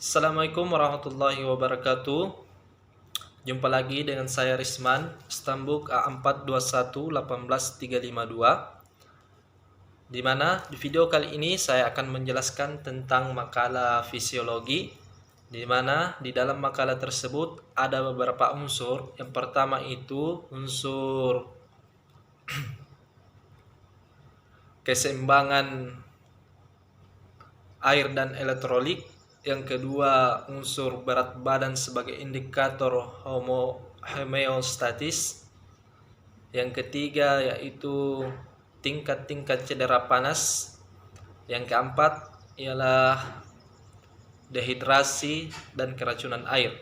Assalamualaikum warahmatullahi wabarakatuh. Jumpa lagi dengan saya Risman, Stambuk A42181352. Di mana di video kali ini saya akan menjelaskan tentang makalah fisiologi, di mana di dalam makalah tersebut ada beberapa unsur. Yang pertama itu unsur keseimbangan air dan elektrolit. Yang kedua, unsur berat badan sebagai indikator homeostatis. Yang ketiga yaitu tingkat-tingkat cedera panas. Yang keempat ialah dehidrasi dan keracunan air.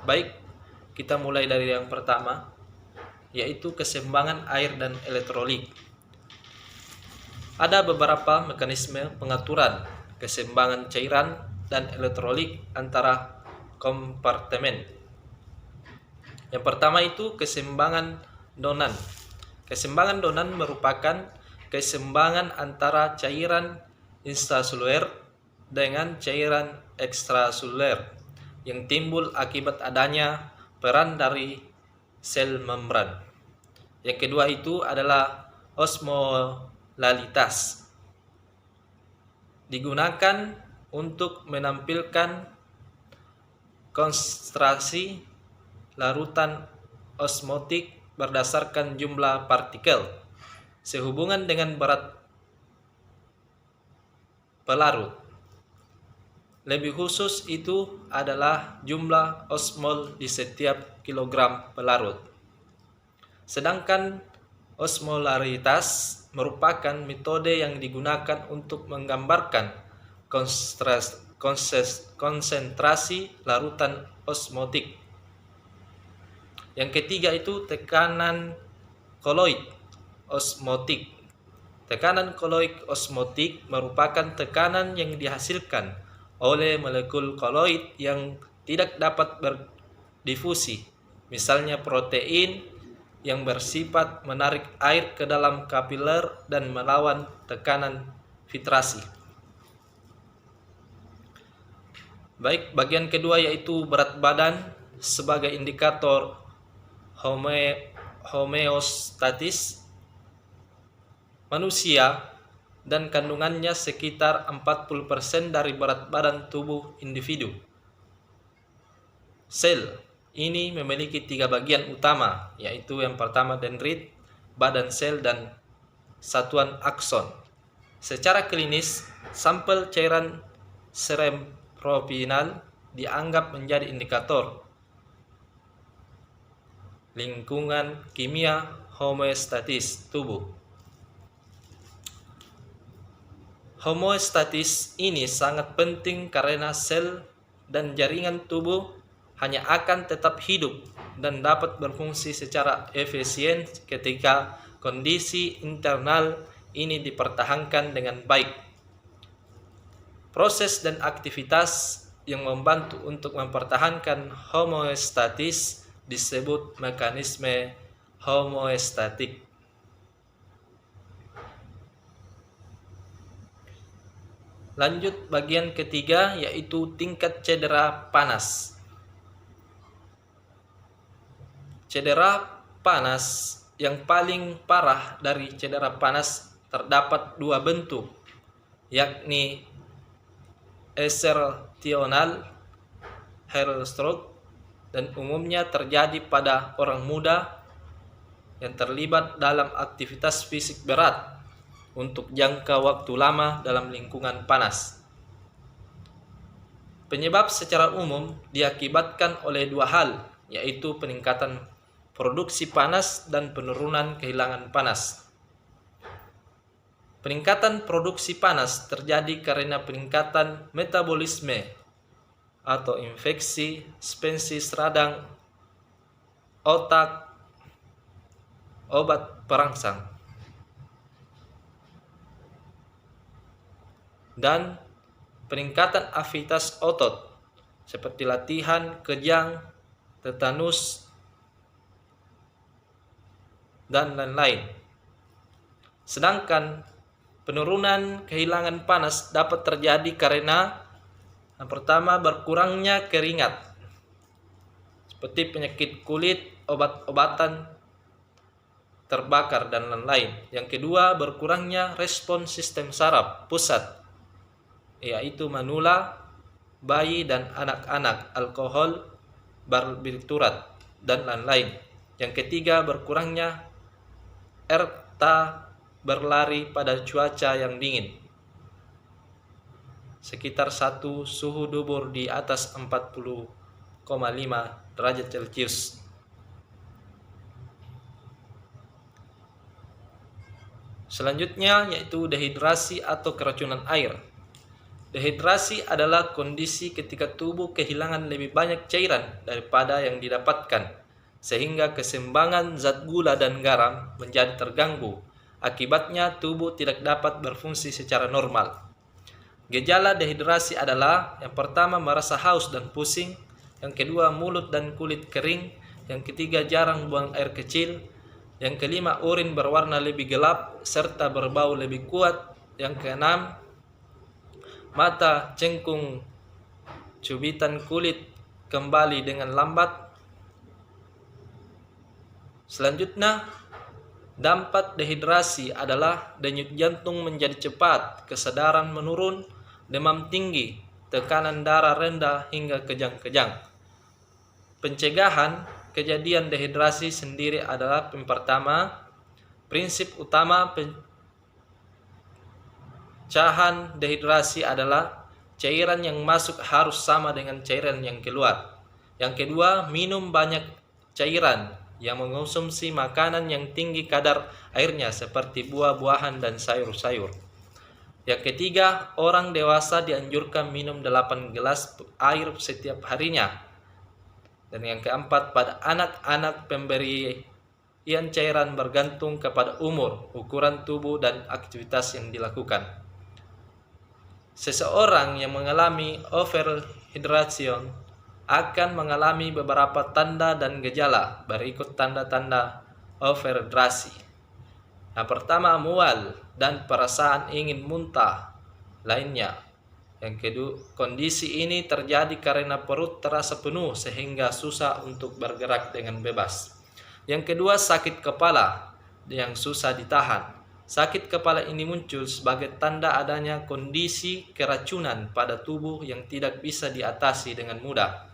Baik, kita mulai dari yang pertama, yaitu keseimbangan air dan elektrolit. Ada beberapa mekanisme pengaturan keseimbangan cairan dan elektrolit antara kompartemen. Yang pertama itu keseimbangan donan. Keseimbangan donan merupakan keseimbangan antara cairan intraseluler dengan cairan ekstraseluler yang timbul akibat adanya peran dari sel membran. Yang kedua itu adalah osmolalitas. Digunakan untuk menampilkan konsentrasi larutan osmotik berdasarkan jumlah partikel sehubungan dengan berat pelarut. Lebih khusus itu adalah jumlah osmol di setiap kilogram pelarut. Sedangkan osmolaritas merupakan metode yang digunakan untuk menggambarkan konsentrasi larutan osmotik. Yang ketiga itu tekanan koloid osmotik. Tekanan koloid osmotik merupakan tekanan yang dihasilkan oleh molekul koloid yang tidak dapat berdifusi, misalnya protein yang bersifat menarik air ke dalam kapiler dan melawan tekanan filtrasi. Baik, bagian kedua yaitu berat badan sebagai indikator homeostatis. Manusia dan kandungannya sekitar 40% dari berat badan tubuh individu. Sel ini memiliki 3 bagian utama, yaitu yang pertama dendrit, badan sel, dan satuan akson. Secara klinis, sampel cairan cerebrospinal dianggap menjadi indikator lingkungan kimia homeostatis tubuh. Homeostatis ini sangat penting karena sel dan jaringan tubuh hanya akan tetap hidup dan dapat berfungsi secara efisien ketika kondisi internal ini dipertahankan dengan baik. Proses dan aktivitas yang membantu untuk mempertahankan homeostatis disebut mekanisme homeostatik. Lanjut bagian ketiga yaitu tingkat cedera panas. Cedera panas yang paling parah dari cedera panas terdapat 2 bentuk, yakni exertional heat stroke dan umumnya terjadi pada orang muda yang terlibat dalam aktivitas fisik berat untuk jangka waktu lama dalam lingkungan panas. Penyebab secara umum diakibatkan oleh 2 hal, yaitu peningkatan produksi panas dan penurunan kehilangan panas. Peningkatan produksi panas terjadi karena peningkatan metabolisme atau infeksi spesies radang otak obat perangsang dan peningkatan aktivitas otot seperti latihan, kejang, tetanus, dan lain-lain. Sedangkan penurunan kehilangan panas dapat terjadi karena Yang pertama, berkurangnya keringat seperti penyakit kulit, obat-obatan terbakar, dan lain-lain. Yang kedua, berkurangnya respon sistem saraf pusat, yaitu manula, bayi dan anak-anak, alkohol, barbiturat, dan lain-lain. Yang ketiga, berkurangnya erta berlari pada cuaca yang dingin, sekitar suhu dubur di atas 40,5 derajat Celcius. Selanjutnya yaitu dehidrasi atau keracunan air. Dehidrasi adalah kondisi ketika tubuh kehilangan lebih banyak cairan daripada yang didapatkan, sehingga keseimbangan zat gula dan garam menjadi terganggu. Akibatnya tubuh tidak dapat berfungsi secara normal. Gejala dehidrasi adalah: yang pertama, merasa haus dan pusing; yang kedua, mulut dan kulit kering; yang ketiga, jarang buang air kecil; yang kelima, urin berwarna lebih gelap serta berbau lebih kuat; yang keenam, mata cengkung, cubitan kulit kembali dengan lambat. Selanjutnya, dampak dehidrasi adalah denyut jantung menjadi cepat, kesadaran menurun, demam tinggi, tekanan darah rendah hingga kejang-kejang. Pencegahan kejadian dehidrasi sendiri adalah: yang pertama, prinsip utama pencegahan dehidrasi adalah cairan yang masuk harus sama dengan cairan yang keluar. Yang kedua, minum banyak cairan, yang mengonsumsi makanan yang tinggi kadar airnya seperti buah-buahan dan sayur-sayur. Yang ketiga, orang dewasa dianjurkan minum 8 gelas air setiap harinya. Dan yang keempat, pada anak-anak pemberian cairan bergantung kepada umur, ukuran tubuh, dan aktivitas yang dilakukan. Seseorang yang mengalami overhydration akan mengalami beberapa tanda dan gejala. Berikut tanda-tanda overhidrasi. Yang pertama, mual dan perasaan ingin muntah lainnya. Yang kedua, kondisi ini terjadi karena perut terasa penuh sehingga susah untuk bergerak dengan bebas. Yang kedua, sakit kepala yang susah ditahan. Sakit kepala ini muncul sebagai tanda adanya kondisi keracunan pada tubuh yang tidak bisa diatasi dengan mudah.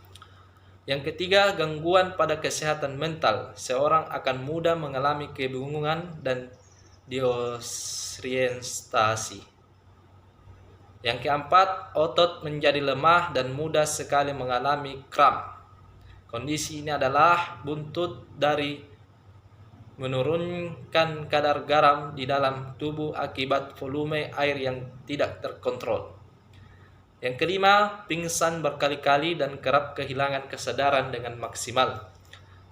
Yang ketiga, gangguan pada kesehatan mental. Seorang akan mudah mengalami kebingungan dan disorientasi. Yang keempat, otot menjadi lemah dan mudah sekali mengalami kram. Kondisi ini adalah buntut dari menurunkan kadar garam di dalam tubuh akibat volume air yang tidak terkontrol. Yang kelima, pingsan berkali-kali dan kerap kehilangan kesadaran dengan maksimal.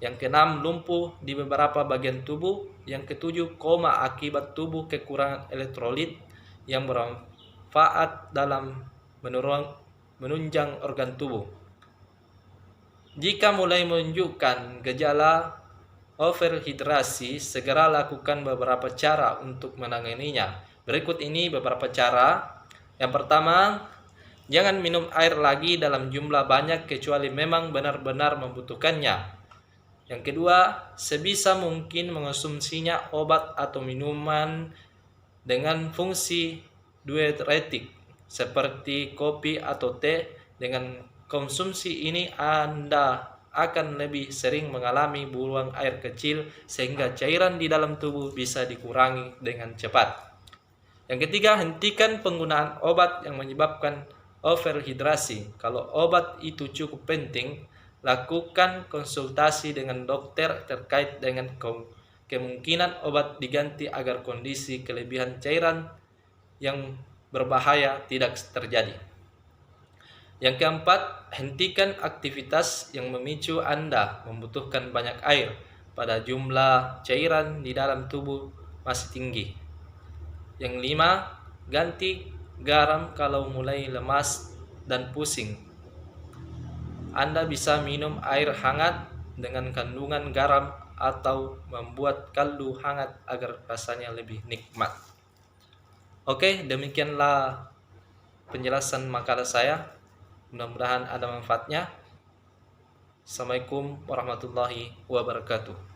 Yang keenam, lumpuh di beberapa bagian tubuh. Yang ketujuh, koma akibat tubuh kekurangan elektrolit yang bermanfaat dalam menunjang organ tubuh. Jika mulai menunjukkan gejala overhidrasi, segera lakukan beberapa cara untuk menanganinya. Berikut ini beberapa cara. Yang pertama, jangan minum air lagi dalam jumlah banyak kecuali memang benar-benar membutuhkannya. Yang kedua, sebisa mungkin mengonsumsinya obat atau minuman dengan fungsi diuretik seperti kopi atau teh. Dengan konsumsi ini Anda akan lebih sering mengalami buang air kecil sehingga cairan di dalam tubuh bisa dikurangi dengan cepat. Yang ketiga, hentikan penggunaan obat yang menyebabkan overhidrasi. Kalau obat itu cukup penting, lakukan konsultasi dengan dokter terkait dengan kemungkinan obat diganti agar kondisi kelebihan cairan yang berbahaya tidak terjadi. Yang keempat, hentikan aktivitas yang memicu Anda membutuhkan banyak air pada jumlah cairan di dalam tubuh masih tinggi. Yang lima, ganti garam kalau mulai lemas dan pusing. Anda bisa minum air hangat dengan kandungan garam atau membuat kaldu hangat agar rasanya lebih nikmat. Oke, demikianlah penjelasan makalah saya. Mudah-mudahan ada manfaatnya. Assalamualaikum warahmatullahi wabarakatuh.